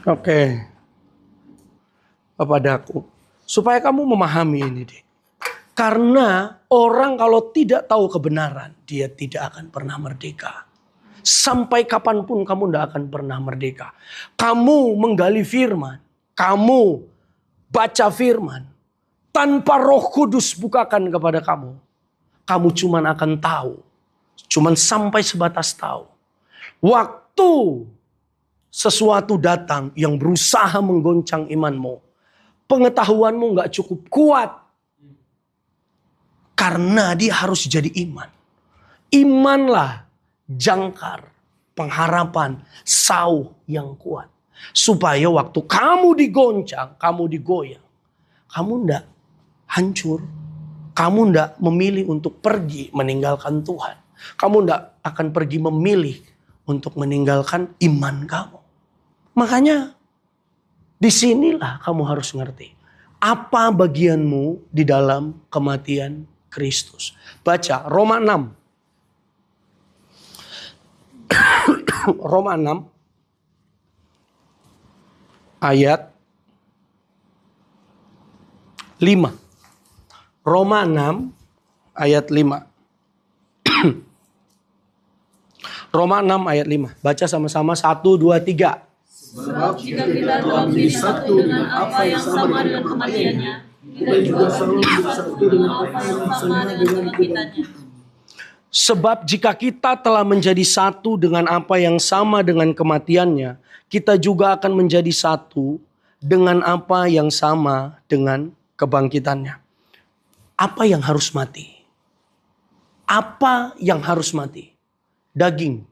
Oke. Kepadaku. Supaya kamu memahami ini, deh. Karena orang kalau tidak tahu kebenaran, dia tidak akan pernah merdeka. Sampai kapanpun kamu tidak akan pernah merdeka. Kamu menggali firman. Kamu baca firman. Tanpa Roh Kudus bukakan kepada kamu. Kamu cuman akan tahu. Cuman sampai sebatas tahu. Waktu sesuatu datang yang berusaha menggoncang imanmu. Pengetahuanmu gak cukup kuat. Karena dia harus jadi iman. Imanlah jangkar, pengharapan, sauh yang kuat. Supaya waktu kamu digoncang, kamu digoyang. Kamu ndak hancur. Kamu ndak memilih untuk pergi meninggalkan Tuhan. Kamu ndak akan pergi memilih untuk meninggalkan iman kamu. Makanya disinilah kamu harus ngerti. Apa bagianmu di dalam kematian Kristus. Baca Roma 6. Roma 6 ayat 5. Roma 6 ayat 5. Roma 6 ayat 5. Baca sama-sama 1, 2, 3. Sebab jika kita telah menjadi satu dengan apa yang sama dengan kematiannya, kita juga selalu menjadi satu dengan apa yang sama dengan kebangkitannya. Sebab jika kita telah menjadi satu dengan apa yang sama dengan kematiannya, kita juga akan menjadi satu dengan apa yang sama dengan kebangkitannya. Apa yang harus mati? Apa yang harus mati? Daging.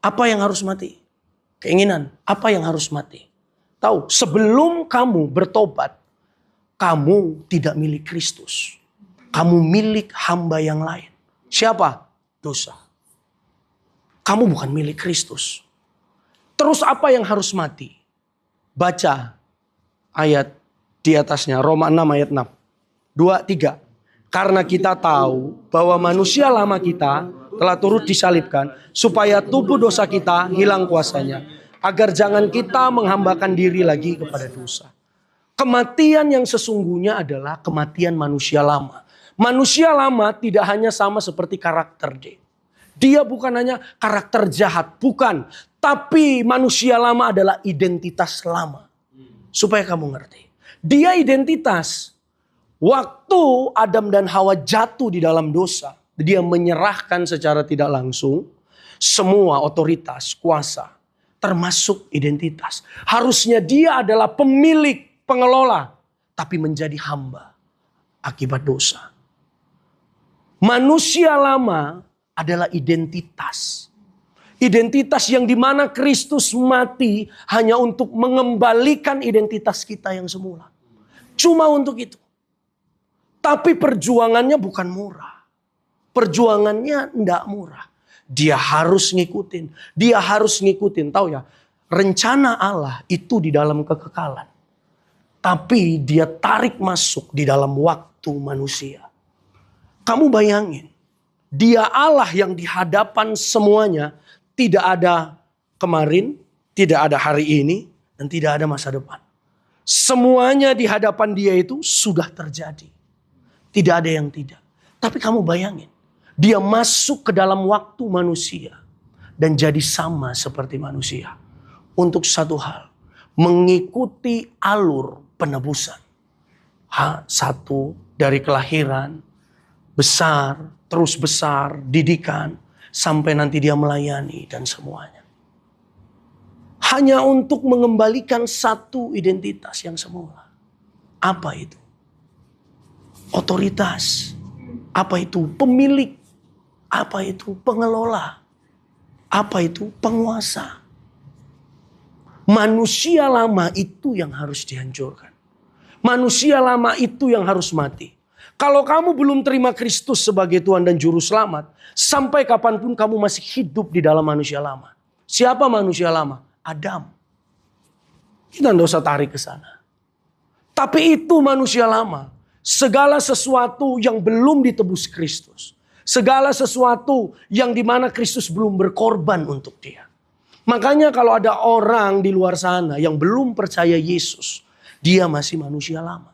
Apa yang harus mati? Keinginan. Apa yang harus mati? Tahu, sebelum kamu bertobat, kamu tidak milik Kristus. Kamu milik hamba yang lain. Siapa? Dosa. Kamu bukan milik Kristus. Terus apa yang harus mati? Baca ayat di atasnya. Roma 6 ayat 6. 2, 3. Karena kita tahu bahwa manusia lama kita telah turut disalibkan supaya tubuh dosa kita hilang kuasanya. Agar jangan kita menghambakan diri lagi kepada dosa. Kematian yang sesungguhnya adalah kematian manusia lama. Manusia lama tidak hanya sama seperti karakter dia. Dia bukan hanya karakter jahat, bukan. Tapi manusia lama adalah identitas lama. Supaya kamu ngerti. Dia identitas. Waktu Adam dan Hawa jatuh di dalam dosa, dia menyerahkan secara tidak langsung semua otoritas, kuasa, termasuk identitas. Harusnya dia adalah pemilik, pengelola, tapi menjadi hamba akibat dosa. Manusia lama adalah identitas. Identitas yang dimana Kristus mati hanya untuk mengembalikan identitas kita yang semula. Cuma untuk itu. Tapi perjuangannya bukan murah. Perjuangannya enggak murah. Dia harus ngikutin. Dia harus ngikutin. Tahu ya, rencana Allah itu di dalam kekekalan. Tapi dia tarik masuk di dalam waktu manusia. Kamu bayangin, dia Allah yang di hadapan semuanya, tidak ada kemarin, tidak ada hari ini, dan tidak ada masa depan. Semuanya di hadapan dia itu sudah terjadi. Tidak ada yang tidak. Tapi kamu bayangin, dia masuk ke dalam waktu manusia dan jadi sama seperti manusia. Untuk satu hal, mengikuti alur penebusan. Satu, dari kelahiran, besar, terus besar, didikan, sampai nanti dia melayani dan semuanya. Hanya untuk mengembalikan satu identitas yang semula. Apa itu? Otoritas. Apa itu? Pemilik. Apa itu? Pengelola. Apa itu? Penguasa. Manusia lama itu yang harus dihancurkan. Manusia lama itu yang harus mati. Kalau kamu belum terima Kristus sebagai Tuhan dan Juru Selamat, sampai kapanpun kamu masih hidup di dalam manusia lama. Siapa manusia lama? Adam. Kita tidak usah tarik ke sana. Tapi itu manusia lama. Segala sesuatu yang belum ditebus Kristus. Segala sesuatu yang dimana Kristus belum berkorban untuk dia. Makanya kalau ada orang di luar sana yang belum percaya Yesus, dia masih manusia lama.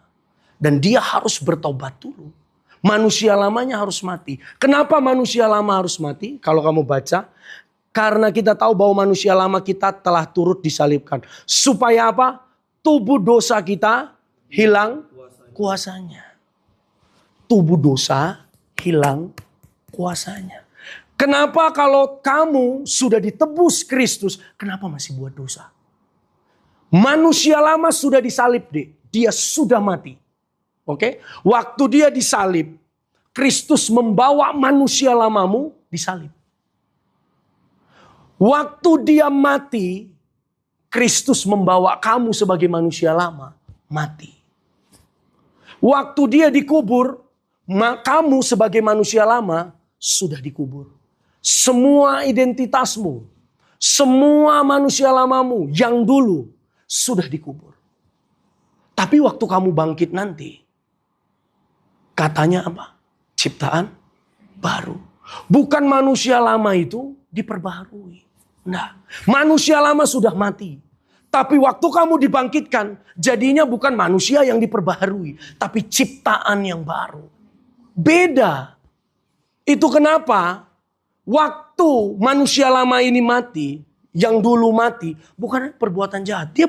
Dan dia harus bertobat dulu. Manusia lamanya harus mati. Kenapa manusia lama harus mati? Kalau kamu baca, karena kita tahu bahwa manusia lama kita telah turut disalibkan. Supaya apa? Tubuh dosa kita hilang kuasanya. Tubuh dosa hilang kuasanya. Kenapa kalau kamu sudah ditebus Kristus, kenapa masih buat dosa? Manusia lama sudah disalib deh. Dia sudah mati. Oke? Waktu dia disalib, Kristus membawa manusia lamamu disalib. Waktu dia mati, Kristus membawa kamu sebagai manusia lama mati. Waktu dia dikubur, kamu sebagai manusia lama sudah dikubur. Semua identitasmu, semua manusia lamamu yang dulu sudah dikubur. Tapi waktu kamu bangkit nanti, katanya apa? Ciptaan baru. Bukan manusia lama itu diperbaharui. Nah, manusia lama sudah mati. Tapi waktu kamu dibangkitkan, jadinya bukan manusia yang diperbaharui, tapi ciptaan yang baru. Beda. Itu kenapa waktu manusia lama ini mati, yang dulu mati, bukan perbuatan jahat. Dia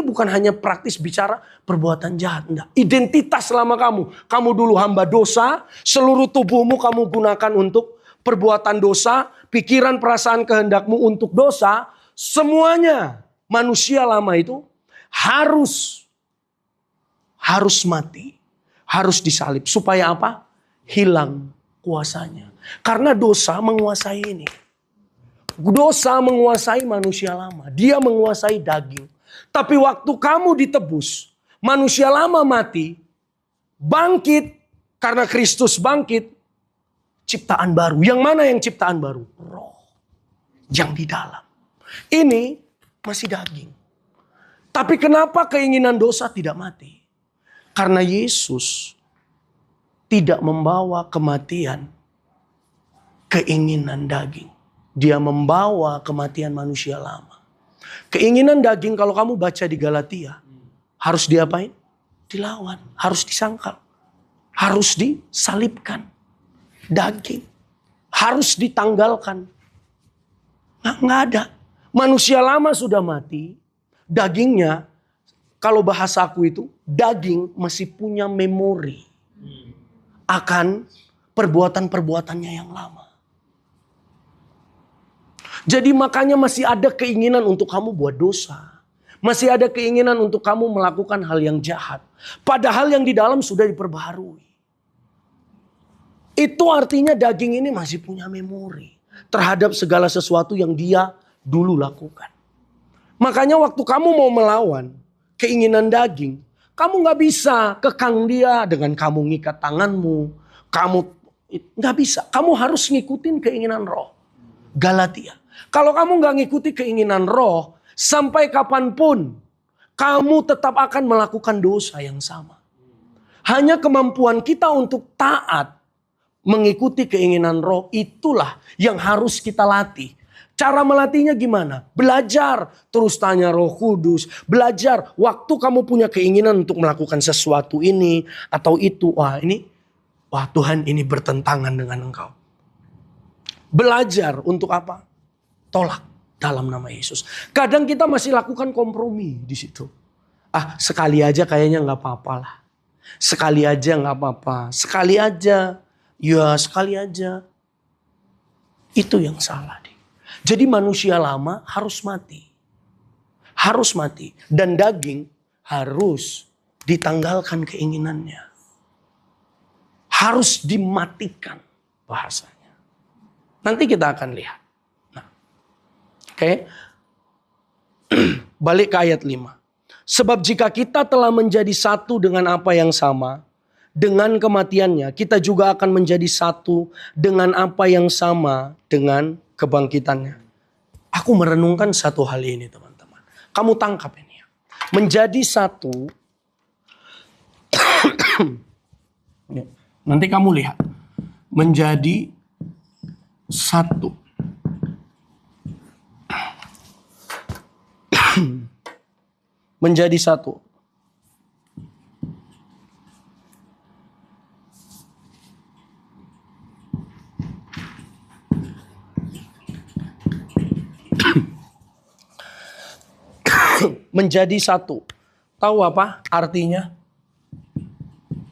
bukan hanya praktis bicara perbuatan jahat. Enggak. Identitas selama kamu dulu hamba dosa, seluruh tubuhmu kamu gunakan untuk perbuatan dosa, pikiran, perasaan, kehendakmu untuk dosa, semuanya manusia lama itu harus mati, harus disalib. Supaya apa? Hilang kuasanya. Karena dosa menguasai ini. Dosa menguasai manusia lama. Dia menguasai daging. Tapi waktu kamu ditebus, manusia lama mati, bangkit, karena Kristus bangkit, ciptaan baru. Yang mana yang ciptaan baru? Roh. Yang di dalam. Ini masih daging. Tapi kenapa keinginan dosa tidak mati? Karena Yesus tidak membawa kematian keinginan daging. Dia membawa kematian manusia lama. Keinginan daging kalau kamu baca di Galatia, harus diapain? Dilawan, harus disangkal. Harus disalibkan. Daging. Harus ditanggalkan. Nggak ada. Manusia lama sudah mati. Dagingnya, kalau bahasaku itu, daging masih punya memori akan perbuatan-perbuatannya yang lama. Jadi makanya masih ada keinginan untuk kamu buat dosa. Masih ada keinginan untuk kamu melakukan hal yang jahat. Padahal yang di dalam sudah diperbaharui. Itu artinya daging ini masih punya memori terhadap segala sesuatu yang dia dulu lakukan. Makanya waktu kamu mau melawan keinginan daging, kamu gak bisa kekang dia dengan kamu ngikat tanganmu. Kamu gak bisa. Kamu harus ngikutin keinginan roh. Galatia. Kalau kamu gak ngikuti keinginan roh, sampai kapanpun kamu tetap akan melakukan dosa yang sama. Hanya kemampuan kita untuk taat mengikuti keinginan roh itulah yang harus kita latih. Cara melatihnya gimana? Belajar. Terus tanya Roh Kudus. Belajar. Waktu kamu punya keinginan untuk melakukan sesuatu ini atau itu. Wah Tuhan ini bertentangan dengan engkau. Belajar untuk apa? Tolak dalam nama Yesus. Kadang kita masih lakukan kompromi di situ. Sekali aja kayaknya nggak apa-apa lah. Sekali aja nggak apa-apa. Sekali aja. Ya sekali aja. Itu yang salah. Jadi manusia lama harus mati. Harus mati. Dan daging harus ditanggalkan keinginannya. Harus dimatikan bahasanya. Nanti kita akan lihat. Nah, oke. Balik ke ayat 5. Sebab jika kita telah menjadi satu dengan apa yang sama, dengan kematiannya, kita juga akan menjadi satu dengan apa yang sama dengan kebangkitannya. Aku merenungkan satu hal ini, teman-teman. Kamu tangkap ini ya. Menjadi satu. Nanti kamu lihat. Menjadi satu. menjadi satu. Menjadi satu. Tahu apa artinya?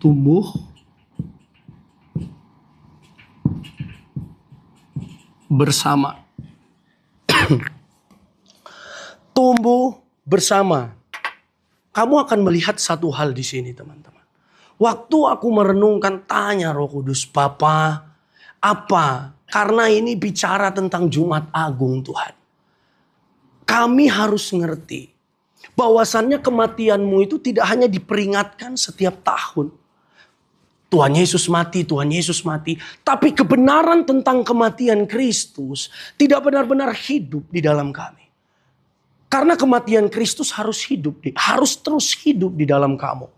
Tumbuh bersama. Tumbuh bersama. Kamu akan melihat satu hal di sini, teman-teman. Waktu aku merenungkan, tanya Roh Kudus, Bapa, apa? Karena ini bicara tentang Jumat Agung, Tuhan. Kami harus ngerti bahwasannya kematianmu itu tidak hanya diperingatkan setiap tahun. Tuhan Yesus mati, Tuhan Yesus mati. Tapi kebenaran tentang kematian Kristus tidak benar-benar hidup di dalam kami. Karena kematian Kristus harus hidup, harus terus hidup di dalam kamu.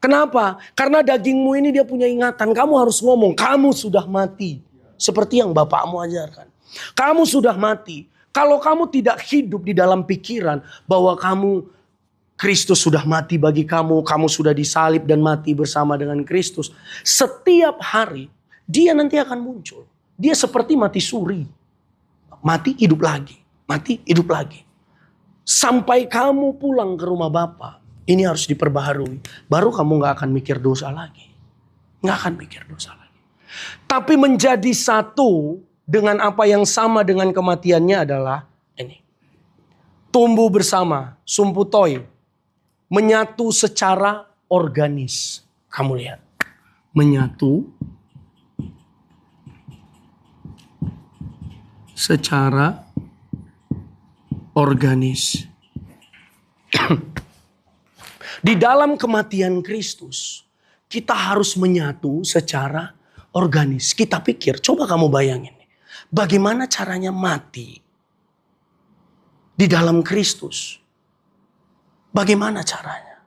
Kenapa? Karena dagingmu ini dia punya ingatan. Kamu harus ngomong, kamu sudah mati. Seperti yang Bapakmu ajarkan. Kamu sudah mati. Kalau kamu tidak hidup di dalam pikiran bahwa Kristus sudah mati bagi kamu, kamu sudah disalib dan mati bersama dengan Kristus. Setiap hari dia nanti akan muncul. Dia seperti mati suri. Mati hidup lagi, mati hidup lagi. Sampai kamu pulang ke rumah Bapa, ini harus diperbaharui. Baru kamu gak akan mikir dosa lagi. Gak akan mikir dosa lagi. Tapi menjadi satu dengan apa yang sama dengan kematiannya adalah ini. Tumbuh bersama, sumputoi. Menyatu secara organis. Kamu lihat. Menyatu secara organis. Di dalam kematian Kristus, kita harus menyatu secara organis. Kita pikir, coba kamu bayangin. Bagaimana caranya mati di dalam Kristus? Bagaimana caranya?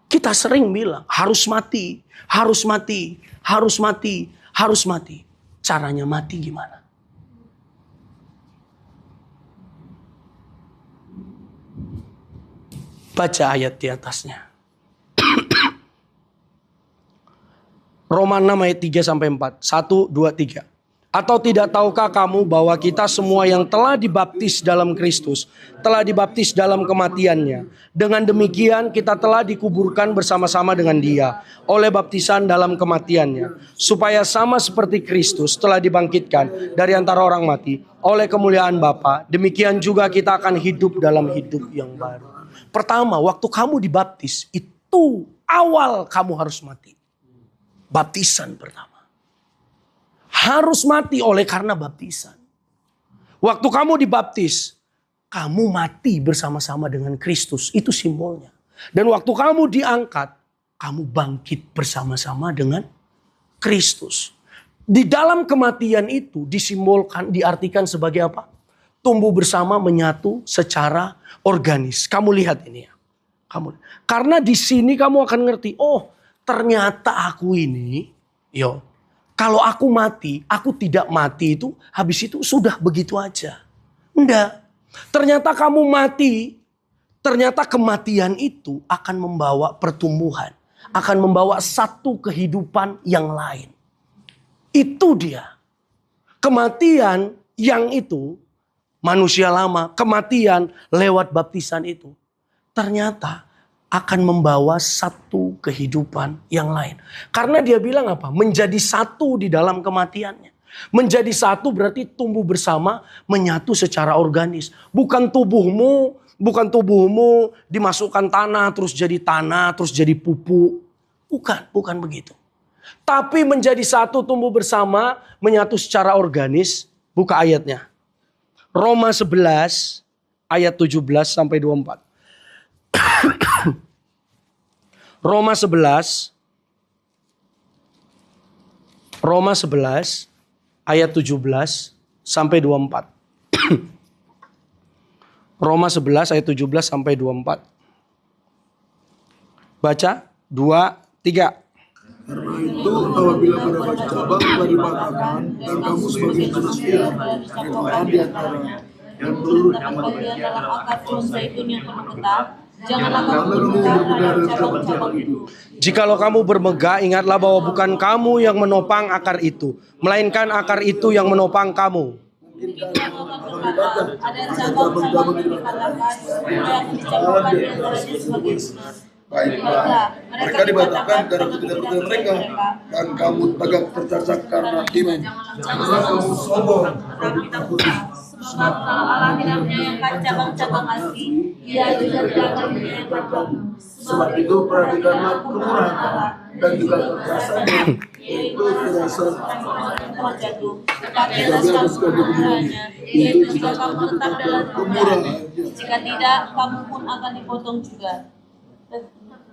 Kita sering bilang, harus mati, harus mati, harus mati, harus mati. Caranya mati gimana? Baca ayat di atasnya. Roma 6 ayat 3-4. 1, 2, 3. Atau tidak tahukah kamu bahwa kita semua yang telah dibaptis dalam Kristus, telah dibaptis dalam kematiannya. Dengan demikian kita telah dikuburkan bersama-sama dengan dia oleh baptisan dalam kematiannya. Supaya sama seperti Kristus telah dibangkitkan dari antara orang mati oleh kemuliaan Bapa. Demikian juga kita akan hidup dalam hidup yang baru. Pertama, waktu kamu dibaptis, itu awal kamu harus mati. Baptisan pertama. Harus mati oleh karena baptisan. Waktu kamu dibaptis, kamu mati bersama-sama dengan Kristus. Itu simbolnya. Dan waktu kamu diangkat, kamu bangkit bersama-sama dengan Kristus. Di dalam kematian itu disimbolkan, diartikan sebagai apa? Tumbuh bersama, menyatu secara organis. Kamu lihat ini ya. Karena di sini kamu akan ngerti, oh ternyata aku ini, kalau aku mati, aku tidak mati itu, habis itu sudah begitu aja. Enggak. Ternyata kamu mati, ternyata kematian itu akan membawa pertumbuhan. Akan membawa satu kehidupan yang lain. Itu dia. Kematian yang itu, manusia lama, kematian lewat baptisan itu. Ternyata akan membawa satu kehidupan yang lain. Karena dia bilang apa? Menjadi satu di dalam kematiannya. Menjadi satu berarti tumbuh bersama, menyatu secara organis. Bukan tubuhmu dimasukkan tanah, terus jadi pupuk. Bukan begitu. Tapi menjadi satu, tumbuh bersama, menyatu secara organis. Buka ayatnya. Roma 11 ayat 17-24. Roma 11 ayat 17-24. Roma 11 ayat 17-24. Baca 2, 3. Karena itu apabila mendapat cabang telah dimatangkan dan kamu sebagai manusia berdoa di antara dan peluru bagian dalam akar pohon zaitun yang penuh getah, Janganlah kamu bermegah terhadap cabang-cabang itu. Jikalau kamu bermegah, ingatlah bahwa bukan kamu yang menopang akar itu, melainkan akar itu yang menopang kamu. Mungkinkah kamu berkata, ada cabang-cabang yang dikatakan, supaya aku dicampurkan di antaranya sebagai tunas. Baiklah, mereka dibatakan karena ketidakpercayaan mereka, dan kamu tegak tercacat karena iman. Janganlah kamu sombong, tetapi takutlah. Sebab kalau Allah tidak menyayangkan cabang-cabang asli, Dia juga tidak akan menyayangkan kamu. Sebab itu perhatikanlah kemurahan Allah dan juga kekerasannya, yaitu kekerasan pohon jatuh. Tetapi atas kamu kemurahannya, yaitu jika kamu tetap dalam kemurahannya. Jika tidak, kamu pun akan dipotong juga.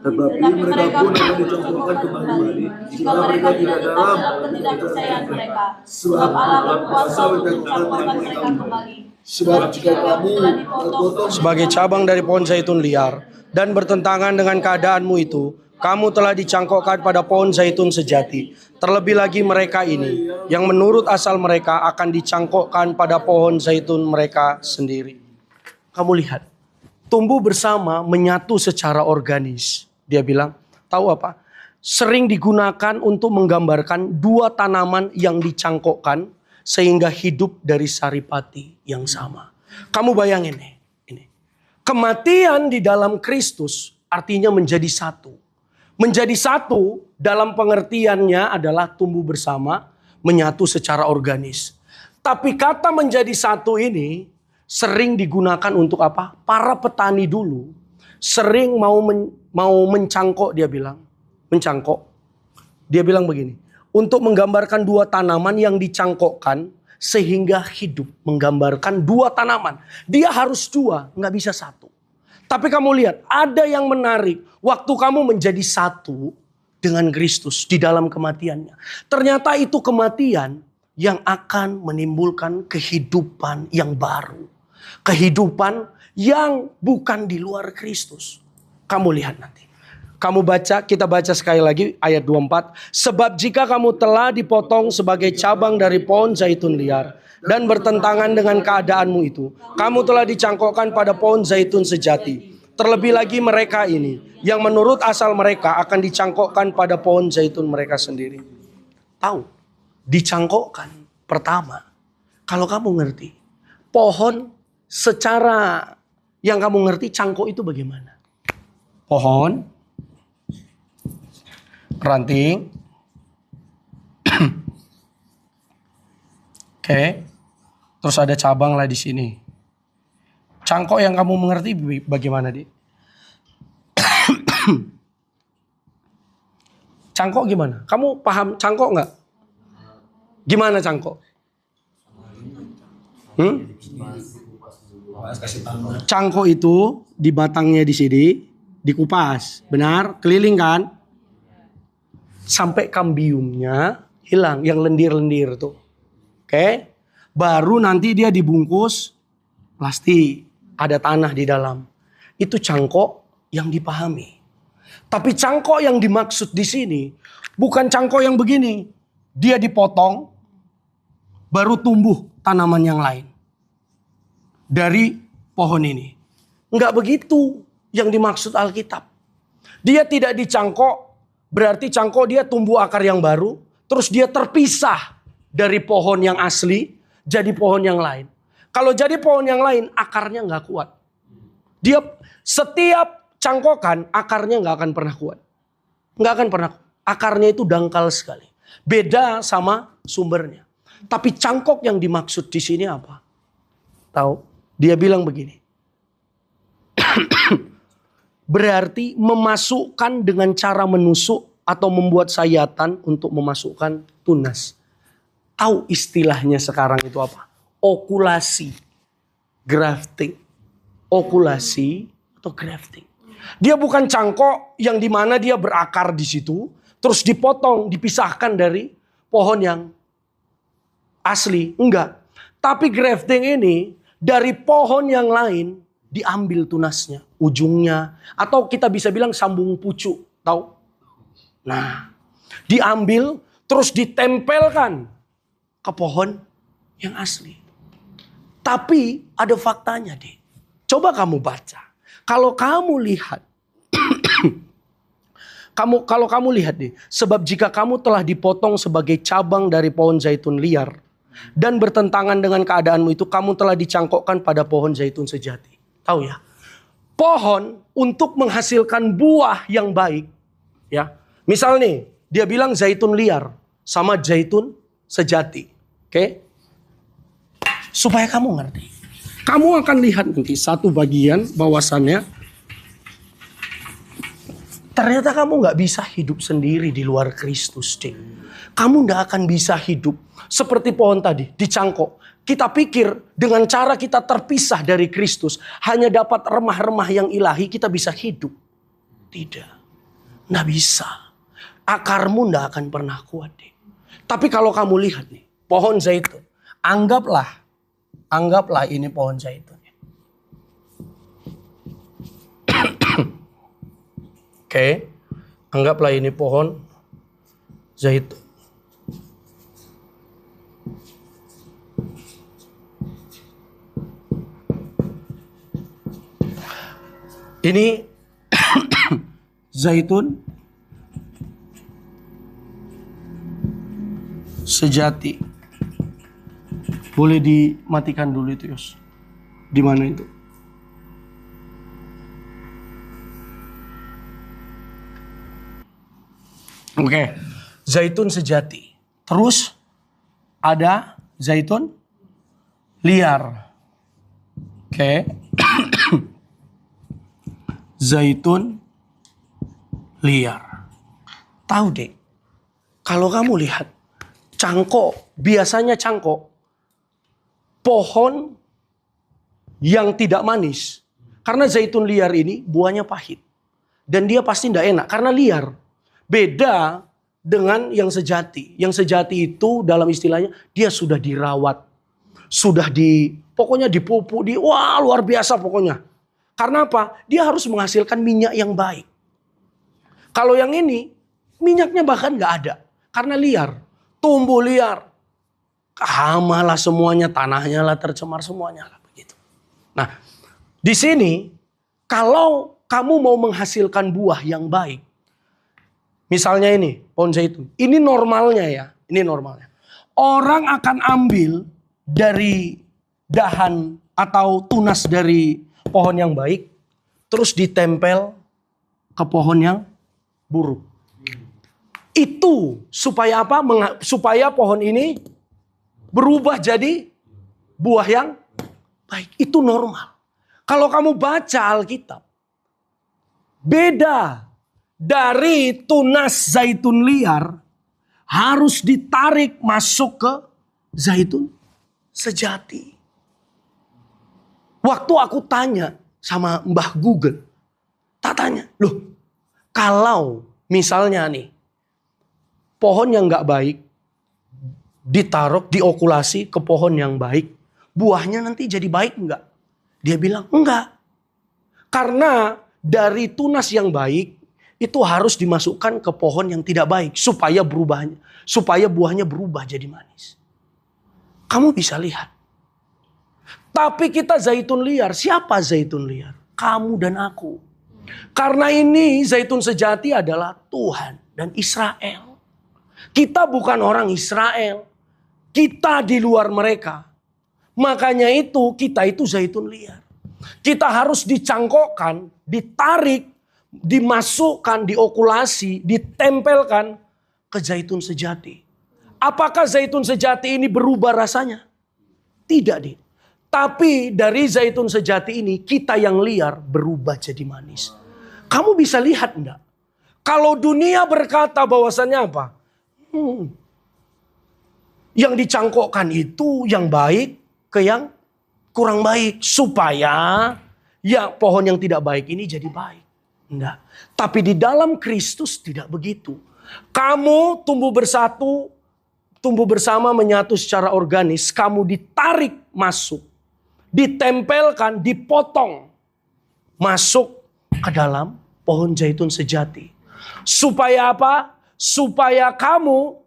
Tetapi mereka pun akan dicampurkan kembali jika mereka tidak dalam ketidakpercayaan mereka. Sebab Allah berkuasa untuk mencampurkan mereka kembali. Sebab jika kamu terpotong Sebagai cabang dari pohon zaitun liar dan bertentangan dengan keadaanmu itu, kamu telah dicangkokkan pada pohon zaitun sejati. Terlebih lagi mereka ini, yang menurut asal mereka akan dicangkokkan pada pohon zaitun mereka sendiri. Kamu lihat, tumbuh bersama menyatu secara organis. Dia bilang, tahu apa? Sering digunakan untuk menggambarkan dua tanaman yang dicangkokkan sehingga hidup dari saripati yang sama. Kamu bayangin nih, ini. Kematian di dalam Kristus artinya menjadi satu. Menjadi satu dalam pengertiannya adalah tumbuh bersama, menyatu secara organis. Tapi kata menjadi satu ini sering digunakan untuk apa? Para petani dulu sering mau mencangkok, dia bilang. Mencangkok. Dia bilang begini, untuk menggambarkan dua tanaman yang dicangkokkan sehingga hidup. Menggambarkan dua tanaman. Dia harus dua, nggak bisa satu. Tapi kamu lihat, ada yang menarik. Waktu kamu menjadi satu dengan Kristus di dalam kematiannya. Ternyata itu kematian yang akan menimbulkan kehidupan yang baru. Kehidupan yang bukan di luar Kristus. Kamu lihat nanti. Kamu baca, kita baca sekali lagi ayat 24. Sebab jika kamu telah dipotong sebagai cabang dari pohon zaitun liar dan bertentangan dengan keadaanmu itu, kamu telah dicangkokkan pada pohon zaitun sejati. Terlebih lagi mereka ini, yang menurut asal mereka akan dicangkokkan pada pohon zaitun mereka sendiri. Tahu, dicangkokkan pertama. Kalau kamu ngerti, pohon secara yang kamu ngerti cangkok itu bagaimana? Pohon, ranting, oke, terus ada cabang lah di sini. Cangkok yang kamu mengerti bagaimana, Dik? Cangkok gimana? Kamu paham cangkok nggak? Gimana cangkok? Cangkok itu di batangnya di sini dikupas, benar? Keliling kan? Sampai kambiumnya hilang, yang lendir-lendir tuh. Oke? Baru nanti dia dibungkus plastik, ada tanah di dalam. Itu cangkok yang dipahami. Tapi cangkok yang dimaksud di sini bukan cangkok yang begini. Dia dipotong, baru tumbuh tanaman yang lain dari pohon ini. Enggak begitu yang dimaksud Alkitab. Dia tidak dicangkok, berarti cangkok dia tumbuh akar yang baru, terus dia terpisah dari pohon yang asli, jadi pohon yang lain. Kalau jadi pohon yang lain, akarnya nggak kuat. Dia setiap cangkokan, akarnya nggak akan pernah kuat. Nggak akan pernah. Akarnya itu dangkal sekali. Beda sama sumbernya. Tapi cangkok yang dimaksud di sini apa? Tahu? Dia bilang begini. Berarti memasukkan dengan cara menusuk atau membuat sayatan untuk memasukkan tunas. Tahu istilahnya sekarang itu apa? Okulasi, grafting. Okulasi atau grafting. Dia bukan cangkok yang dimana dia berakar di situ, terus dipotong, dipisahkan dari pohon yang asli. Enggak. Tapi grafting ini dari pohon yang lain diambil tunasnya, ujungnya, atau kita bisa bilang sambung pucuk, tahu? Nah, diambil terus ditempelkan ke pohon yang asli. Tapi ada faktanya, deh. Coba kamu baca. Kalau kamu lihat, kalau kamu lihat deh, sebab jika kamu telah dipotong sebagai cabang dari pohon zaitun liar dan bertentangan dengan keadaanmu itu, kamu telah dicangkokkan pada pohon zaitun sejati. Tahu ya? Pohon untuk menghasilkan buah yang baik, ya. Misal nih, dia bilang zaitun liar sama zaitun sejati. Oke? Supaya kamu ngerti. Kamu akan lihat nanti satu bagian bahwasannya ternyata kamu gak bisa hidup sendiri di luar Kristus, deh. Kamu gak akan bisa hidup seperti pohon tadi, dicangkok. Kita pikir dengan cara kita terpisah dari Kristus, hanya dapat remah-remah yang ilahi, kita bisa hidup. Tidak. Gak bisa. Akarmu gak akan pernah kuat, deh. Tapi kalau kamu lihat nih, pohon zaitun. Anggaplah ini pohon zaitun. Oke, anggaplah ini pohon zaitun. Ini zaitun sejati. Boleh dimatikan dulu itu, Yos. Di mana itu? Oke, zaitun sejati. Terus ada zaitun liar. Oke. Zaitun liar. Tahu deh, kalau kamu lihat cangkok, biasanya cangkok pohon yang tidak manis. Karena zaitun liar ini buahnya pahit. Dan dia pasti tidak enak karena liar. Beda dengan yang sejati. Yang sejati itu dalam istilahnya dia sudah dirawat. Sudah pokoknya dipupuk, wah luar biasa pokoknya. Karena apa? Dia harus menghasilkan minyak yang baik. Kalau yang ini, minyaknya bahkan gak ada. Karena liar. Tumbuh liar. Hama lah semuanya, tanahnya lah tercemar semuanya lah begitu. Nah, di sini kalau kamu mau menghasilkan buah yang baik, misalnya ini pohon zaitun, ini normalnya ya, ini normalnya. Orang akan ambil dari dahan atau tunas dari pohon yang baik, terus ditempel ke pohon yang buruk. Itu supaya apa? Supaya pohon ini berubah jadi buah yang baik. Itu normal. Kalau kamu baca Alkitab, beda dari tunas zaitun liar, harus ditarik masuk ke zaitun sejati. Waktu aku tanya sama Mbah Google, tak tanya, loh kalau misalnya nih, pohon yang gak baik, ditaruh, diokulasi ke pohon yang baik, buahnya nanti jadi baik enggak? Dia bilang enggak. Karena dari tunas yang baik itu harus dimasukkan ke pohon yang tidak baik supaya buahnya berubah jadi manis. Kamu bisa lihat. Tapi kita zaitun liar. Siapa zaitun liar? Kamu dan aku. Karena ini zaitun sejati adalah Tuhan dan Israel. Kita bukan orang Israel. Kita di luar mereka. Makanya itu kita itu zaitun liar. Kita harus dicangkokkan, ditarik, dimasukkan, diokulasi, ditempelkan ke zaitun sejati. Apakah zaitun sejati ini berubah rasanya? Tidak, deh. Tapi dari zaitun sejati ini kita yang liar berubah jadi manis. Kamu bisa lihat enggak? Kalau dunia berkata bahwasannya apa? Yang dicangkokkan itu yang baik ke yang kurang baik. Supaya ya pohon yang tidak baik ini jadi baik. Enggak. Tapi di dalam Kristus tidak begitu. Kamu tumbuh bersatu, tumbuh bersama, menyatu secara organis. Kamu ditarik masuk, ditempelkan, dipotong masuk ke dalam pohon zaitun sejati. Supaya apa? Supaya kamu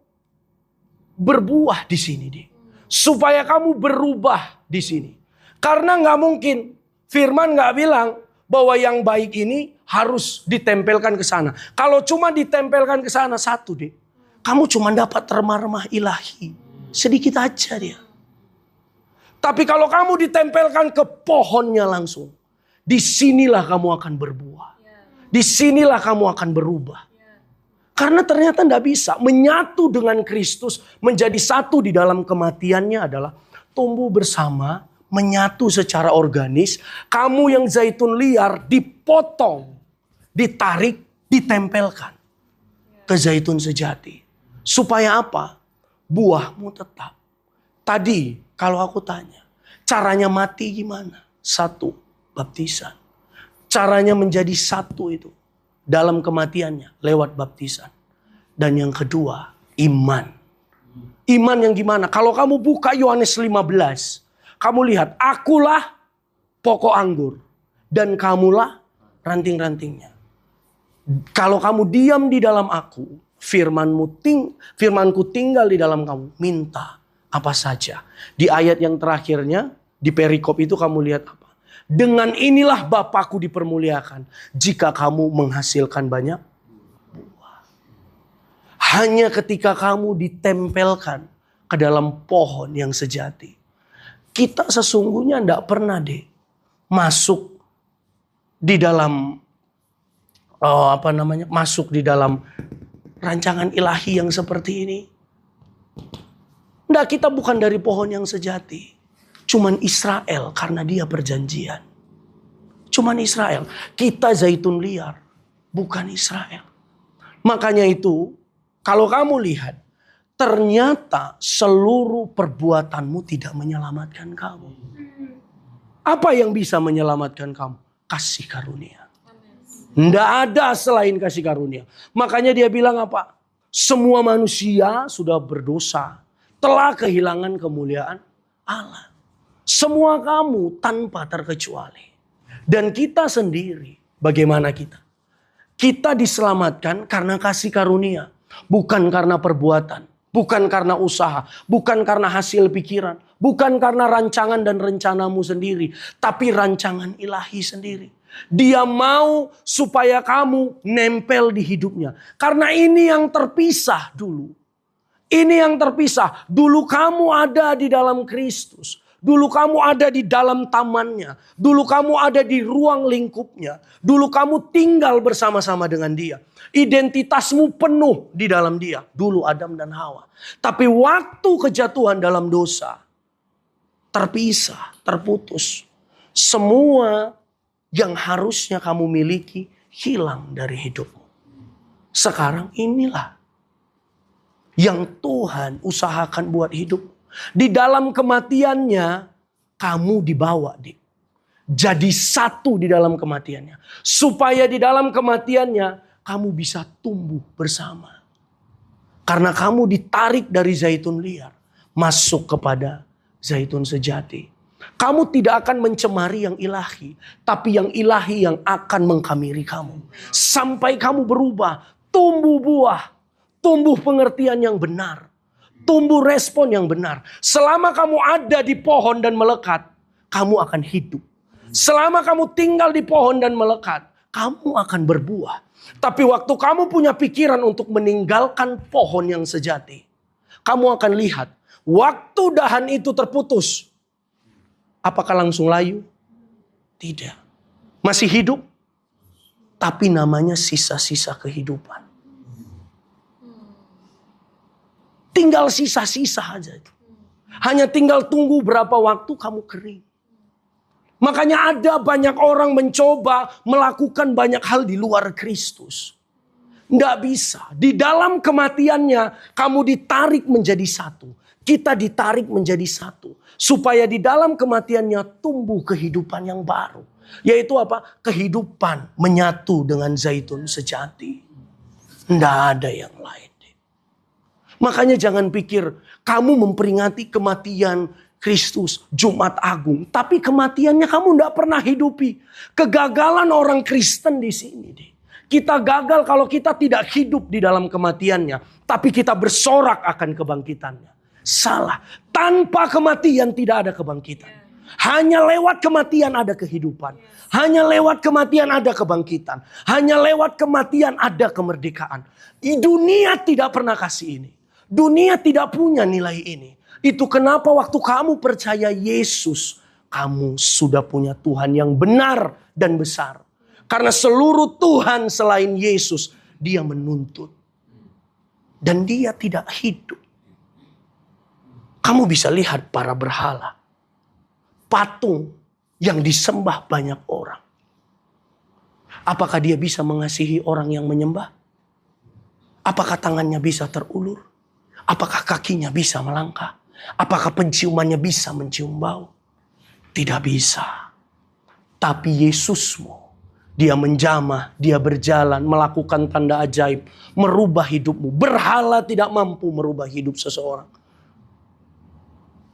berbuah di sini, deh. Supaya kamu berubah di sini. Karena nggak mungkin Firman nggak bilang bahwa yang baik ini harus ditempelkan ke sana. Kalau cuma ditempelkan ke sana satu deh, kamu cuma dapat remah-remah ilahi. Sedikit aja dia. Tapi kalau kamu ditempelkan ke pohonnya langsung, disinilah kamu akan berbuah. Disinilah kamu akan berubah. Karena ternyata tidak bisa menyatu dengan Kristus, menjadi satu di dalam kematiannya adalah tumbuh bersama, menyatu secara organis. Kamu yang zaitun liar dipotong, ditarik, ditempelkan ke zaitun sejati. Supaya apa? Buahmu tetap. Tadi kalau aku tanya, caranya mati gimana? Satu, baptisan. Caranya menjadi satu itu dalam kematiannya lewat baptisan. Dan yang kedua, iman. Iman yang gimana? Kalau kamu buka Yohanes 15, kamu lihat, akulah pokok anggur dan kamulah ranting-rantingnya. Kalau kamu diam di dalam aku, firmanku tinggal di dalam kamu, minta apa saja. Di ayat yang terakhirnya, di perikop itu kamu lihat apa? Dengan inilah Bapakku dipermuliakan, jika kamu menghasilkan banyak buah. Hanya ketika kamu ditempelkan ke dalam pohon yang sejati. Kita sesungguhnya tidak pernah masuk di dalam masuk di dalam rancangan ilahi yang seperti ini. Tidak, kita bukan dari pohon yang sejati. Cuman Israel karena dia perjanjian. Cuman Israel. Kita zaitun liar. Bukan Israel. Makanya itu kalau kamu lihat. Ternyata seluruh perbuatanmu tidak menyelamatkan kamu. Apa yang bisa menyelamatkan kamu? Kasih karunia. Tidak ada selain kasih karunia. Makanya dia bilang apa? Semua manusia sudah berdosa. Telah kehilangan kemuliaan Allah. Semua kamu tanpa terkecuali. Dan kita sendiri, bagaimana kita? Kita diselamatkan karena kasih karunia. Bukan karena perbuatan. Bukan karena usaha. Bukan karena hasil pikiran. Bukan karena rancangan dan rencanamu sendiri. Tapi rancangan ilahi sendiri. Dia mau supaya kamu nempel di hidupnya. Karena ini yang terpisah dulu. Ini yang terpisah. Dulu kamu ada di dalam Kristus. Dulu kamu ada di dalam tamannya. Dulu kamu ada di ruang lingkupnya. Dulu kamu tinggal bersama-sama dengan dia. Identitasmu penuh di dalam dia. Dulu Adam dan Hawa. Tapi waktu kejatuhan dalam dosa. Terpisah, terputus. Semua yang harusnya kamu miliki hilang dari hidupmu. Sekarang inilah yang Tuhan usahakan buat hidup. Di dalam kematiannya, kamu dibawa. Jadi satu di dalam kematiannya. Supaya di dalam kematiannya, kamu bisa tumbuh bersama. Karena kamu ditarik dari zaitun liar. Masuk kepada zaitun sejati. Kamu tidak akan mencemari yang ilahi. Tapi yang ilahi yang akan mengkamiri kamu. Sampai kamu berubah. Tumbuh buah. Tumbuh pengertian yang benar. Tumbuh respon yang benar. Selama kamu ada di pohon dan melekat, kamu akan hidup. Selama kamu tinggal di pohon dan melekat, kamu akan berbuah. Tapi waktu kamu punya pikiran untuk meninggalkan pohon yang sejati, kamu akan lihat, waktu dahan itu terputus, apakah langsung layu? Tidak. Masih hidup, tapi namanya sisa-sisa kehidupan. Tinggal sisa-sisa aja. Hanya tinggal tunggu berapa waktu kamu kering. Makanya ada banyak orang mencoba melakukan banyak hal di luar Kristus. Nggak bisa. Di dalam kematiannya kamu ditarik menjadi satu. Kita ditarik menjadi satu. Supaya di dalam kematiannya tumbuh kehidupan yang baru. Yaitu apa? Kehidupan menyatu dengan zaitun sejati. Nggak ada yang lain. Makanya jangan pikir kamu memperingati kematian Kristus Jumat Agung. Tapi kematiannya kamu tidak pernah hidupi. Kegagalan orang Kristen di sini. Kita gagal kalau kita tidak hidup di dalam kematiannya. Tapi kita bersorak akan kebangkitannya. Salah. Tanpa kematian tidak ada kebangkitan. Hanya lewat kematian ada kehidupan. Hanya lewat kematian ada kebangkitan. Hanya lewat kematian ada kemerdekaan. Dunia tidak pernah kasih ini. Dunia tidak punya nilai ini. Itu kenapa waktu kamu percaya Yesus, kamu sudah punya Tuhan yang benar dan besar. Karena seluruh Tuhan selain Yesus, dia menuntut. Dan dia tidak hidup. Kamu bisa lihat para berhala. Patung yang disembah banyak orang. Apakah dia bisa mengasihi orang yang menyembah? Apakah tangannya bisa terulur? Apakah kakinya bisa melangkah? Apakah penciumannya bisa mencium bau? Tidak bisa. Tapi Yesusmu, dia menjamah, dia berjalan, melakukan tanda ajaib, merubah hidupmu. Berhala tidak mampu merubah hidup seseorang.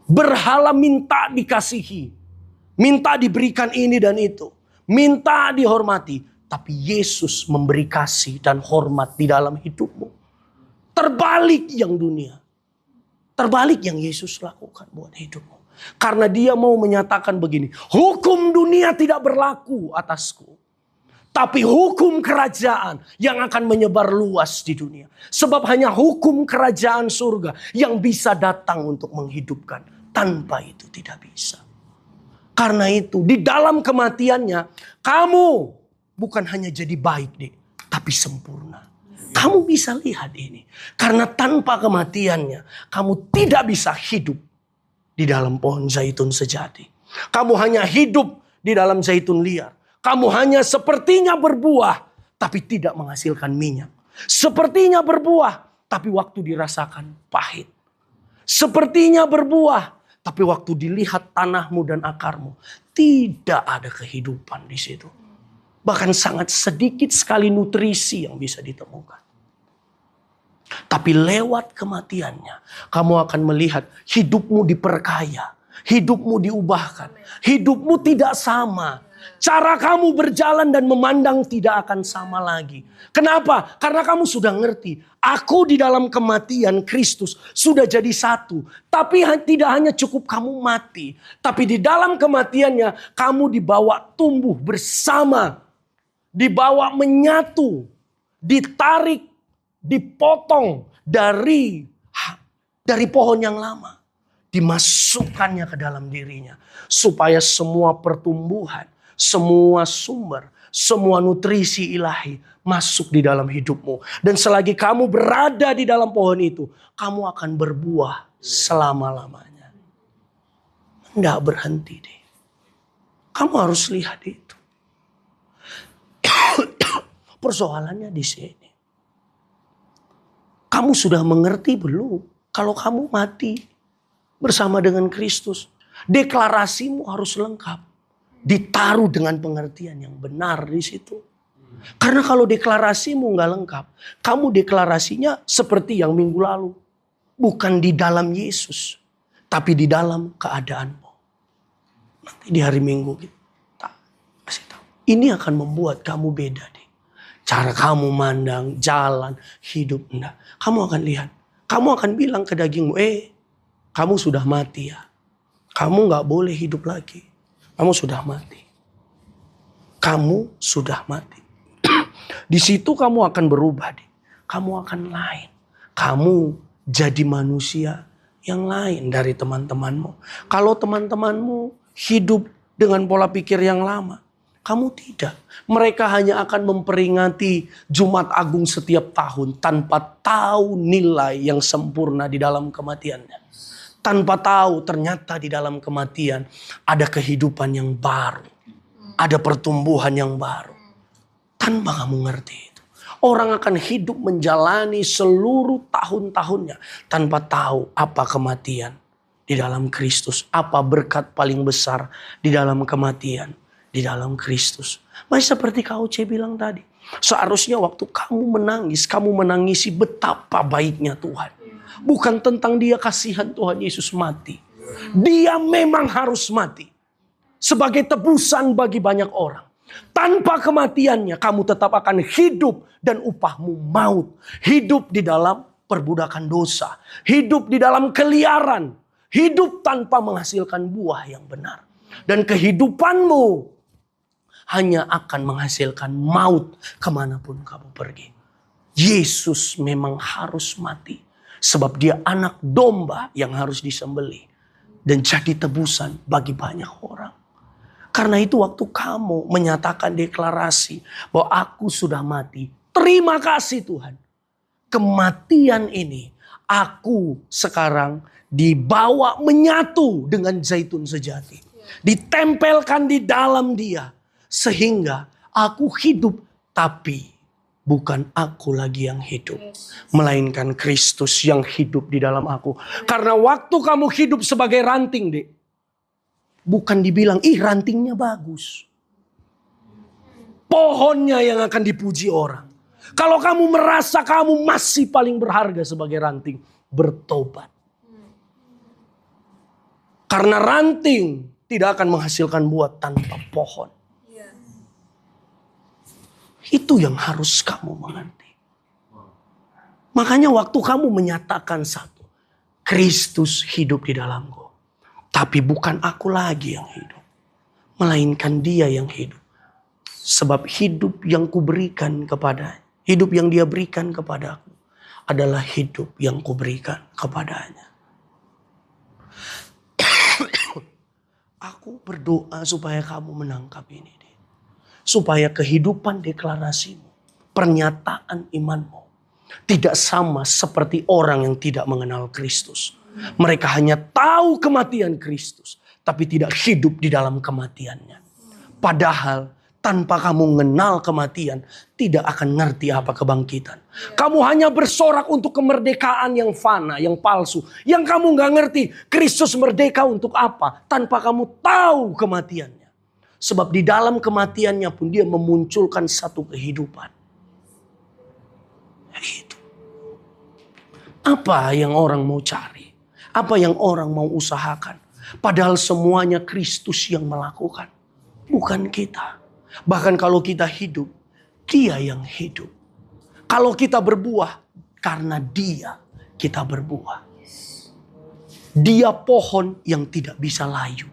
Berhala minta dikasihi, minta diberikan ini dan itu, minta dihormati. Tapi Yesus memberi kasih dan hormat di dalam hidupmu. Terbalik yang dunia. Terbalik yang Yesus lakukan buat hidupmu. Karena dia mau menyatakan begini, hukum dunia tidak berlaku atasku. Tapi hukum kerajaan yang akan menyebar luas di dunia. Sebab hanya hukum kerajaan surga yang bisa datang untuk menghidupkan. Tanpa itu tidak bisa. Karena itu di dalam kematiannya kamu bukan hanya jadi baik deh, tapi sempurna. Kamu bisa lihat ini. Karena tanpa kematiannya kamu tidak bisa hidup di dalam pohon zaitun sejati. Kamu hanya hidup di dalam zaitun liar. Kamu hanya sepertinya berbuah tapi tidak menghasilkan minyak. Sepertinya berbuah tapi waktu dirasakan pahit. Sepertinya berbuah tapi waktu dilihat tanahmu dan akarmu, tidak ada kehidupan di situ. Bahkan sangat sedikit sekali nutrisi yang bisa ditemukan. Tapi lewat kematiannya, kamu akan melihat hidupmu diperkaya. Hidupmu diubahkan. Hidupmu tidak sama. Cara kamu berjalan dan memandang tidak akan sama lagi. Kenapa? Karena kamu sudah ngerti. Aku di dalam kematian Kristus sudah jadi satu. Tapi tidak hanya cukup kamu mati. Tapi di dalam kematiannya kamu dibawa tumbuh bersama. Dibawa menyatu. Ditarik. Dipotong dari pohon yang lama. Dimasukkannya ke dalam dirinya. Supaya semua pertumbuhan. Semua sumber, semua nutrisi ilahi masuk di dalam hidupmu. Dan selagi kamu berada di dalam pohon itu, kamu akan berbuah selama-lamanya. Tidak berhenti deh. Kamu harus lihat itu. Persoalannya di sini. Kamu sudah mengerti belum? Kalau kamu mati bersama dengan Kristus, deklarasimu harus lengkap. Ditaruh dengan pengertian yang benar di situ. Karena kalau deklarasimu nggak lengkap, kamu deklarasinya seperti yang minggu lalu. Bukan di dalam Yesus, tapi di dalam keadaanmu. Nanti di hari Minggu kita kasih tahu. Ini akan membuat kamu beda deh. Cara kamu mandang, jalan, hidup. Enggak. Kamu akan lihat. Kamu akan bilang ke dagingmu, kamu sudah mati ya. Kamu nggak boleh hidup lagi. Kamu sudah mati. Kamu sudah mati. Di situ kamu akan berubah deh. Kamu akan lain. Kamu jadi manusia yang lain dari teman-temanmu. Kalau teman-temanmu hidup dengan pola pikir yang lama, kamu tidak. Mereka hanya akan memperingati Jumat Agung setiap tahun tanpa tahu nilai yang sempurna di dalam kematiannya. Tanpa tahu ternyata di dalam kematian ada kehidupan yang baru. Ada pertumbuhan yang baru. Tanpa kamu ngerti itu. Orang akan hidup menjalani seluruh tahun-tahunnya tanpa tahu apa kematian di dalam Kristus. Apa berkat paling besar di dalam kematian di dalam Kristus. Masih seperti KOC bilang tadi. Seharusnya waktu kamu menangis, kamu menangisi betapa baiknya Tuhan. Bukan tentang dia kasihan Tuhan Yesus mati. Dia memang harus mati. Sebagai tebusan bagi banyak orang. Tanpa kematiannya kamu tetap akan hidup dan upahmu maut. Hidup di dalam perbudakan dosa. Hidup di dalam keliaran. Hidup tanpa menghasilkan buah yang benar. Dan kehidupanmu hanya akan menghasilkan maut kemanapun kamu pergi. Yesus memang harus mati. Sebab dia anak domba yang harus disembelih. Dan jadi tebusan bagi banyak orang. Karena itu waktu kamu menyatakan deklarasi bahwa aku sudah mati. Terima kasih Tuhan. Kematian ini aku sekarang dibawa menyatu dengan zaitun sejati. Ditempelkan di dalam dia. Sehingga aku hidup tapi bukan aku lagi yang hidup. Melainkan Kristus yang hidup di dalam aku. Karena waktu kamu hidup sebagai ranting, Dek. Bukan dibilang, rantingnya bagus. Pohonnya yang akan dipuji orang. Kalau kamu merasa kamu masih paling berharga sebagai ranting, bertobat. Karena ranting tidak akan menghasilkan buah tanpa pohon. Itu yang harus kamu mengerti. Makanya waktu kamu menyatakan satu, Kristus hidup di dalamku. Tapi bukan aku lagi yang hidup. Melainkan dia yang hidup. Sebab hidup yang kuberikan kepada, hidup yang dia berikan kepadaku adalah hidup yang kuberikan kepadanya. Aku berdoa supaya kamu menangkap ini. Supaya kehidupan deklarasimu, pernyataan imanmu tidak sama seperti orang yang tidak mengenal Kristus. Mereka hanya tahu kematian Kristus, tapi tidak hidup di dalam kematiannya. Padahal tanpa kamu mengenal kematian, tidak akan ngerti apa kebangkitan. Kamu hanya bersorak untuk kemerdekaan yang fana, yang palsu. Yang kamu gak ngerti Kristus merdeka untuk apa, tanpa kamu tahu kematiannya. Sebab di dalam kematiannya pun dia memunculkan satu kehidupan. Itu. Apa yang orang mau cari? Apa yang orang mau usahakan? Padahal semuanya Kristus yang melakukan. Bukan kita. Bahkan kalau kita hidup, dia yang hidup. Kalau kita berbuah, karena dia kita berbuah. Dia pohon yang tidak bisa layu.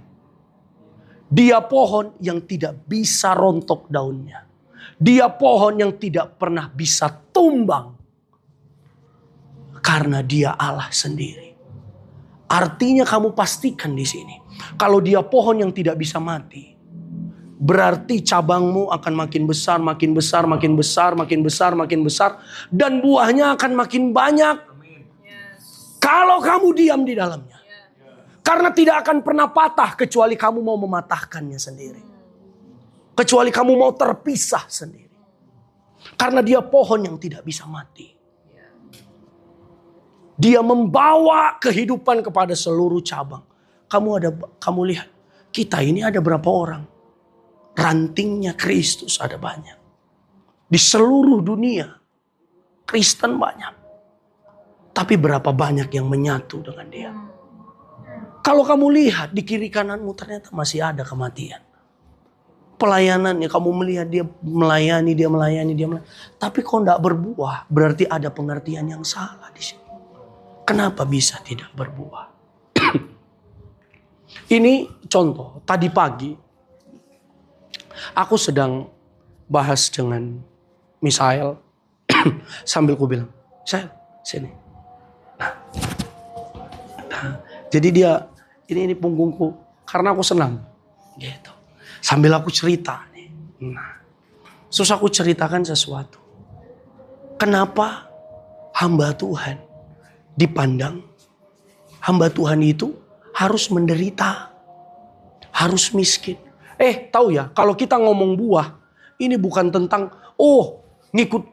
Dia pohon yang tidak bisa rontok daunnya. Dia pohon yang tidak pernah bisa tumbang. Karena dia Allah sendiri. Artinya kamu pastikan di sini. Kalau dia pohon yang tidak bisa mati. Berarti cabangmu akan makin besar, makin besar, makin besar, makin besar, makin besar. Dan buahnya akan makin banyak. Kalau kamu diam di dalamnya. Karena tidak akan pernah patah kecuali kamu mau mematahkannya sendiri. Kecuali kamu mau terpisah sendiri. Karena dia pohon yang tidak bisa mati. Dia membawa kehidupan kepada seluruh cabang. Kamu lihat, kita ini ada berapa orang? Rantingnya Kristus ada banyak. Di seluruh dunia, Kristen banyak. Tapi berapa banyak yang menyatu dengan dia? Kalau kamu lihat di kiri kananmu ternyata masih ada kematian. Pelayanannya kamu melihat dia melayani. Tapi kok tidak berbuah, berarti ada pengertian yang salah di sini. Kenapa bisa tidak berbuah? Ini contoh, tadi pagi aku sedang bahas dengan Misael sambil ku bilang, Misael, sini. Nah, jadi dia ini punggungku karena aku senang, gitu. Sambil aku cerita nih. Nah, terus aku ceritakan sesuatu. Kenapa hamba Tuhan dipandang, hamba Tuhan itu harus menderita, harus miskin. Tahu ya, kalau kita ngomong buah, ini bukan tentang, ngikut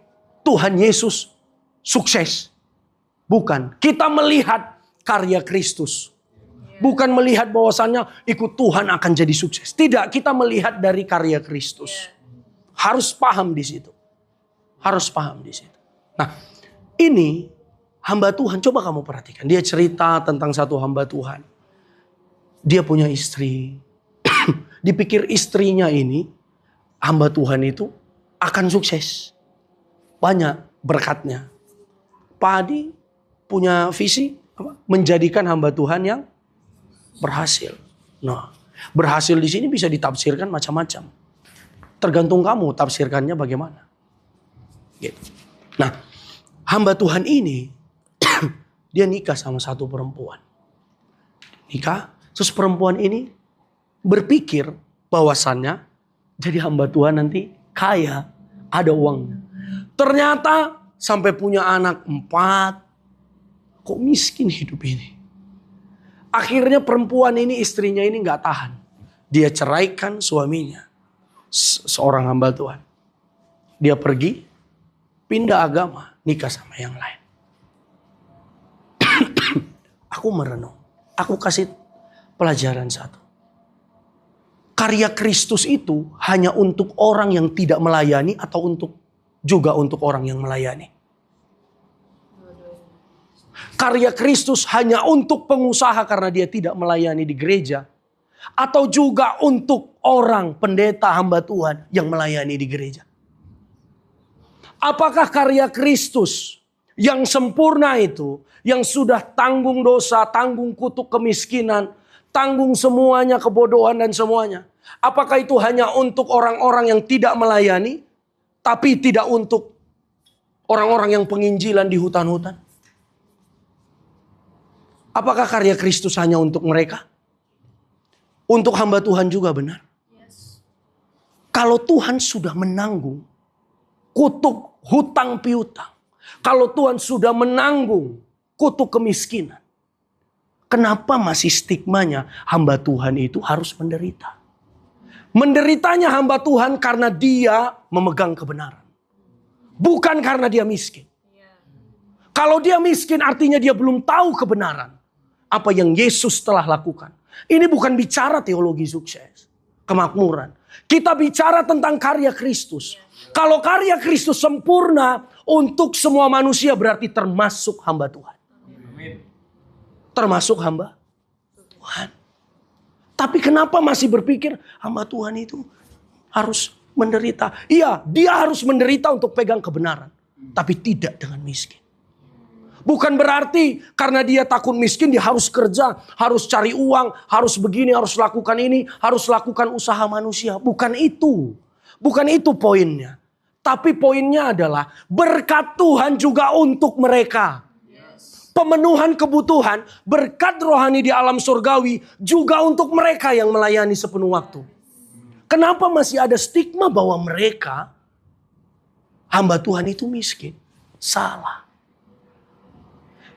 Tuhan Yesus, sukses. Bukan, kita melihat karya Kristus. Bukan melihat bahwasannya ikut Tuhan akan jadi sukses. Tidak, kita melihat dari karya Kristus. Harus paham di situ. Harus paham di situ. Nah, ini hamba Tuhan, coba kamu perhatikan. Dia cerita tentang satu hamba Tuhan. Dia punya istri. Dipikir istrinya ini, hamba Tuhan itu akan sukses. Banyak berkatnya. Pak Adi punya visi menjadikan hamba Tuhan yang berhasil. Nah, Berhasil di sini bisa ditafsirkan macam-macam. Tergantung kamu tafsirkannya bagaimana. Gitu. Nah, hamba Tuhan ini dia nikah sama satu perempuan. Nikah, terus perempuan ini berpikir bahwasannya jadi hamba Tuhan nanti kaya, ada uangnya. Ternyata sampai punya anak 4. Kok miskin hidup ini? Akhirnya perempuan ini, istrinya ini gak tahan. Dia ceraikan suaminya. Seorang hamba Tuhan. Dia pergi, pindah agama, nikah sama yang lain. Aku merenung. Aku kasih pelajaran satu. Karya Kristus itu hanya untuk orang yang tidak melayani atau juga untuk orang yang melayani. Karya Kristus hanya untuk pengusaha karena dia tidak melayani di gereja. Atau juga untuk orang pendeta hamba Tuhan yang melayani di gereja. Apakah karya Kristus yang sempurna itu, yang sudah tanggung dosa, tanggung kutuk kemiskinan, tanggung semuanya kebodohan dan semuanya. Apakah itu hanya untuk orang-orang yang tidak melayani, tapi tidak untuk orang-orang yang penginjilan di hutan-hutan? Apakah karya Kristus hanya untuk mereka? Untuk hamba Tuhan juga benar. Kalau Tuhan sudah menanggung kutuk hutang piutang. Kalau Tuhan sudah menanggung kutuk kemiskinan. Kenapa masih stigmanya hamba Tuhan itu harus menderita? Menderitanya hamba Tuhan karena dia memegang kebenaran. Bukan karena dia miskin. Kalau dia miskin artinya dia belum tahu kebenaran. Apa yang Yesus telah lakukan. Ini bukan bicara teologi sukses. Kemakmuran. Kita bicara tentang karya Kristus. Kalau karya Kristus sempurna untuk semua manusia berarti termasuk hamba Tuhan. Termasuk hamba Tuhan. Tapi kenapa masih berpikir hamba Tuhan itu harus menderita? Iya, dia harus menderita untuk pegang kebenaran. Tapi tidak dengan miskin. Bukan berarti karena dia takut miskin dia harus kerja, harus cari uang, harus begini, harus lakukan ini, harus lakukan usaha manusia. Bukan itu. Bukan itu poinnya. Tapi poinnya adalah berkat Tuhan juga untuk mereka. Pemenuhan kebutuhan, berkat rohani di alam surgawi juga untuk mereka yang melayani sepenuh waktu. Kenapa masih ada stigma bahwa mereka hamba Tuhan itu miskin? Salah.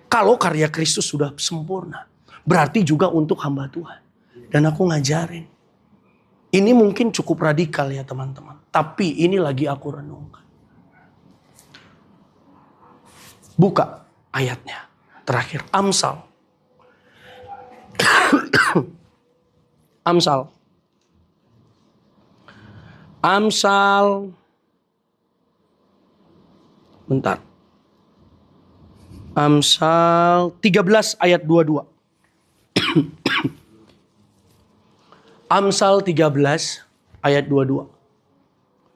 Kalau karya Kristus sudah sempurna, berarti juga untuk hamba Tuhan. Dan aku ngajarin. Ini mungkin cukup radikal ya teman-teman. Tapi ini lagi aku renungkan. Buka ayatnya. Terakhir, Amsal. Amsal. Amsal. Bentar. Amsal 13 ayat 22. Amsal 13 ayat 22.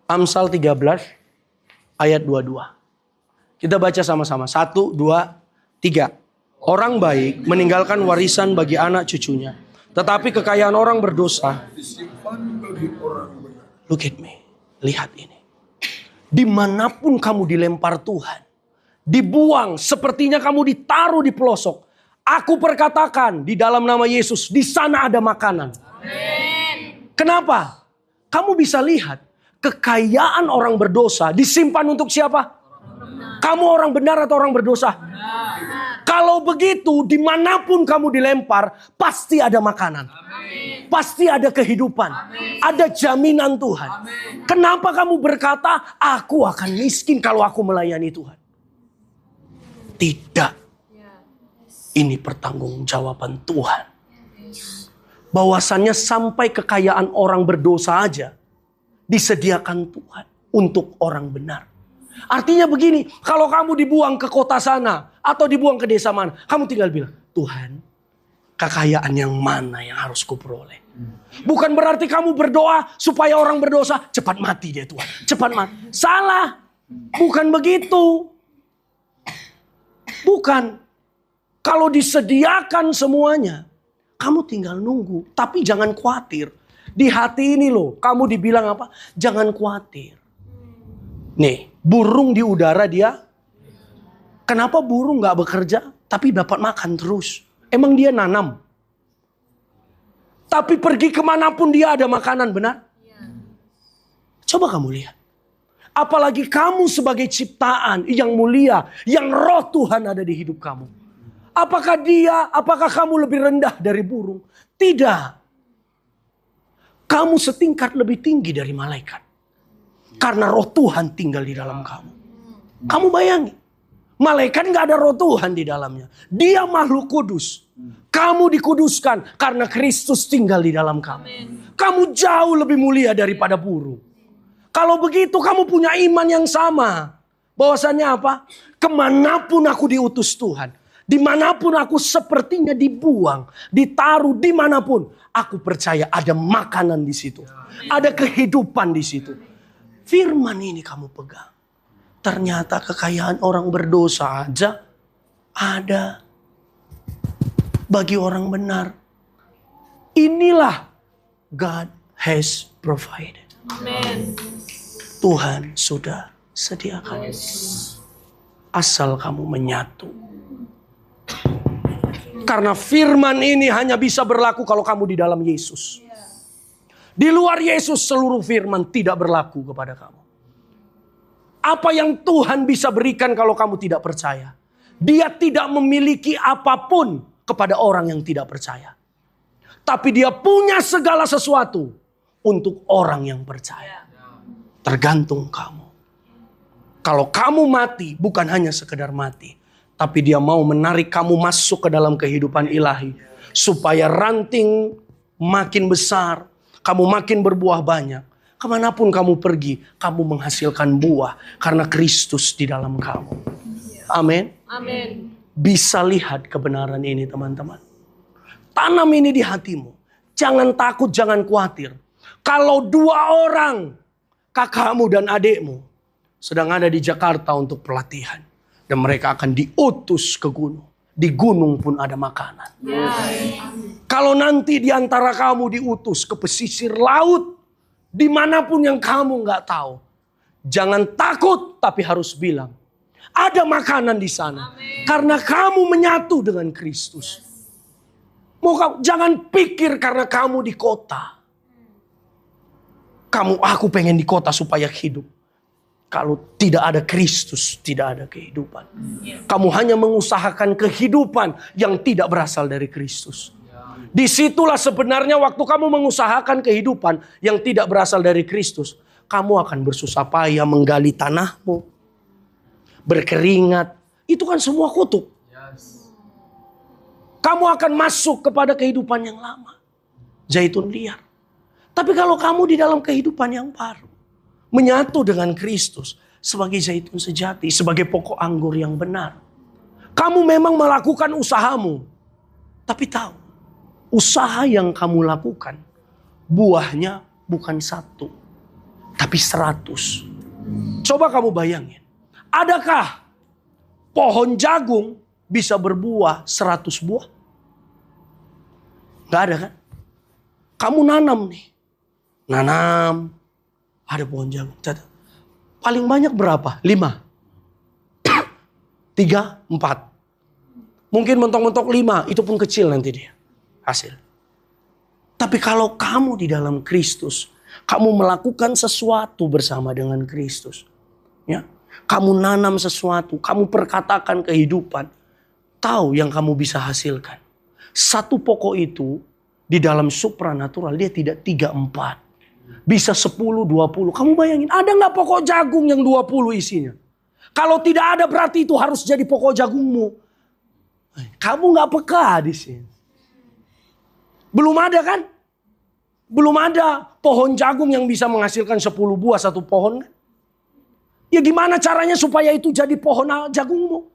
Amsal 13 ayat 22. Kita baca sama-sama. 1, 2, 3. Orang baik meninggalkan warisan bagi anak cucunya. Tetapi kekayaan orang berdosa disimpan bagi orang benar. Look at me. Lihat ini. Dimanapun kamu dilempar Tuhan. Dibuang, sepertinya kamu ditaruh di pelosok. Aku perkatakan di dalam nama Yesus, di sana ada makanan. Amen. Kenapa? Kamu bisa lihat, kekayaan orang berdosa disimpan untuk siapa? Kamu orang benar atau orang berdosa? Benar. Kalau begitu, dimanapun kamu dilempar, pasti ada makanan. Amen. Pasti ada kehidupan. Amen. Ada jaminan Tuhan. Amen. Kenapa kamu berkata, aku akan miskin kalau aku melayani Tuhan? Tidak. Ini pertanggungjawaban Tuhan. Bahwasannya sampai kekayaan orang berdosa aja disediakan Tuhan untuk orang benar. Artinya begini, kalau kamu dibuang ke kota sana atau dibuang ke desa mana, kamu tinggal bilang, Tuhan, kekayaan yang mana yang harus kuperoleh? Bukan berarti kamu berdoa supaya orang berdosa cepat mati dia Tuhan. Cepat mati. Salah. Bukan begitu. Bukan. Kalau disediakan semuanya. Kamu tinggal nunggu. Tapi jangan khawatir. Di hati ini loh, kamu dibilang apa? Jangan khawatir. Nih, burung di udara dia. Kenapa burung gak bekerja tapi dapat makan terus? Emang dia nanam? Tapi pergi kemanapun dia ada makanan, benar? Coba kamu lihat. Apalagi kamu sebagai ciptaan yang mulia, yang roh Tuhan ada di hidup kamu. Apakah kamu lebih rendah dari burung? Tidak. Kamu setingkat lebih tinggi dari malaikat. Karena roh Tuhan tinggal di dalam kamu. Kamu bayangin. Malaikat gak ada roh Tuhan di dalamnya. Dia makhluk kudus. Kamu dikuduskan karena Kristus tinggal di dalam kamu. Kamu jauh lebih mulia daripada burung. Kalau begitu kamu punya iman yang sama. Bahwasannya apa? Kemanapun aku diutus Tuhan. Dimanapun aku sepertinya dibuang. Ditaruh dimanapun. Aku percaya ada makanan di situ. Ada kehidupan di situ. Firman ini kamu pegang. Ternyata kekayaan orang berdosa aja ada bagi orang benar. Inilah God has provided. Amen. Tuhan sudah sediakan. Asal kamu menyatu. Karena firman ini hanya bisa berlaku kalau kamu di dalam Yesus. Di luar Yesus seluruh firman tidak berlaku kepada kamu. Apa yang Tuhan bisa berikan kalau kamu tidak percaya? Dia tidak memiliki apapun kepada orang yang tidak percaya. Tapi dia punya segala sesuatu untuk orang yang percaya. Tergantung kamu. Kalau kamu mati bukan hanya sekedar mati. Tapi dia mau menarik kamu masuk ke dalam kehidupan ilahi. Supaya ranting makin besar. Kamu makin berbuah banyak. Kemanapun kamu pergi, kamu menghasilkan buah. Karena Kristus di dalam kamu. Amin. Amin. Bisa lihat kebenaran ini teman-teman. Tanam ini di hatimu. Jangan takut, jangan khawatir. Kalau 2 orang, kakakmu dan adikmu, sedang ada di Jakarta untuk pelatihan. Dan mereka akan diutus ke gunung. Di gunung pun ada makanan. Kalau nanti di antara kamu diutus ke pesisir laut, dimanapun yang kamu nggak tahu, jangan takut tapi harus bilang, ada makanan di sana. Amin. Karena kamu menyatu dengan Kristus. Jangan pikir karena kamu di kota. Aku pengen di kota supaya hidup. Kalau tidak ada Kristus, tidak ada kehidupan. Kamu hanya mengusahakan kehidupan yang tidak berasal dari Kristus. Disitulah sebenarnya waktu kamu mengusahakan kehidupan yang tidak berasal dari Kristus. Kamu akan bersusah payah menggali tanahmu. Berkeringat. Itu kan semua kutuk. Kamu akan masuk kepada kehidupan yang lama. Zaitun liar. Tapi kalau kamu di dalam kehidupan yang baru. Menyatu dengan Kristus sebagai zaitun sejati, sebagai pokok anggur yang benar. Kamu memang melakukan usahamu. Tapi tahu, usaha yang kamu lakukan, buahnya bukan 1, tapi 100. Coba kamu bayangin. Adakah pohon jagung bisa berbuah 100 buah? Gak ada kan? Kamu nanam nih. Nanam. Ada pohon jagung. Catat. Paling banyak berapa? 5. 3, 4. Mungkin mentok-mentok 5. Itu pun kecil nanti dia. Hasil. Tapi kalau kamu di dalam Kristus. Kamu melakukan sesuatu bersama dengan Kristus. Ya. Kamu nanam sesuatu. Kamu perkatakan kehidupan. Tahu yang kamu bisa hasilkan. Satu pokok itu. Di dalam supranatural. Dia tidak 3, 4. Bisa 10, 20. Kamu bayangin, ada gak pokok jagung yang 20 isinya? Kalau tidak ada berarti itu harus jadi pokok jagungmu. Kamu gak peka di sini. Belum ada kan? Belum ada pohon jagung yang bisa menghasilkan 10 buah satu pohon. Ya gimana caranya supaya itu jadi pohon jagungmu?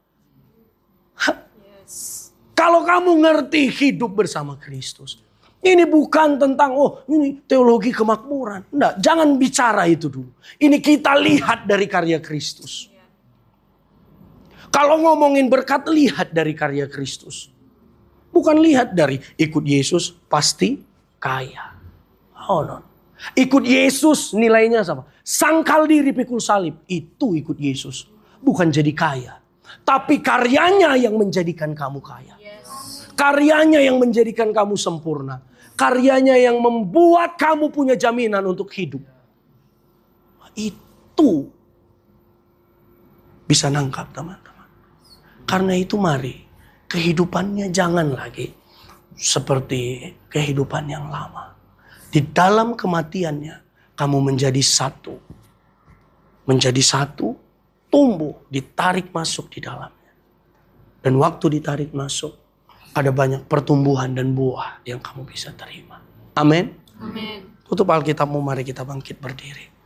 Kalau kamu ngerti hidup bersama Kristus. Ini bukan tentang, ini teologi kemakmuran. Enggak, jangan bicara itu dulu. Ini kita lihat dari karya Kristus. Kalau ngomongin berkat, lihat dari karya Kristus. Bukan lihat dari ikut Yesus pasti kaya. Oh no. Ikut Yesus nilainya sama. Sangkal diri pikul salib. Itu ikut Yesus. Bukan jadi kaya. Tapi karyanya yang menjadikan kamu kaya. Karyanya yang menjadikan kamu sempurna. Karyanya yang membuat kamu punya jaminan untuk hidup. Itu bisa nangkap teman-teman. Karena itu mari kehidupannya jangan lagi seperti kehidupan yang lama. Di dalam kematiannya kamu menjadi satu. Menjadi satu, tumbuh, ditarik masuk di dalamnya. Dan waktu ditarik masuk, ada banyak pertumbuhan dan buah yang kamu bisa terima. Amin. Amin. Tutup Alkitabmu, mari kita bangkit berdiri.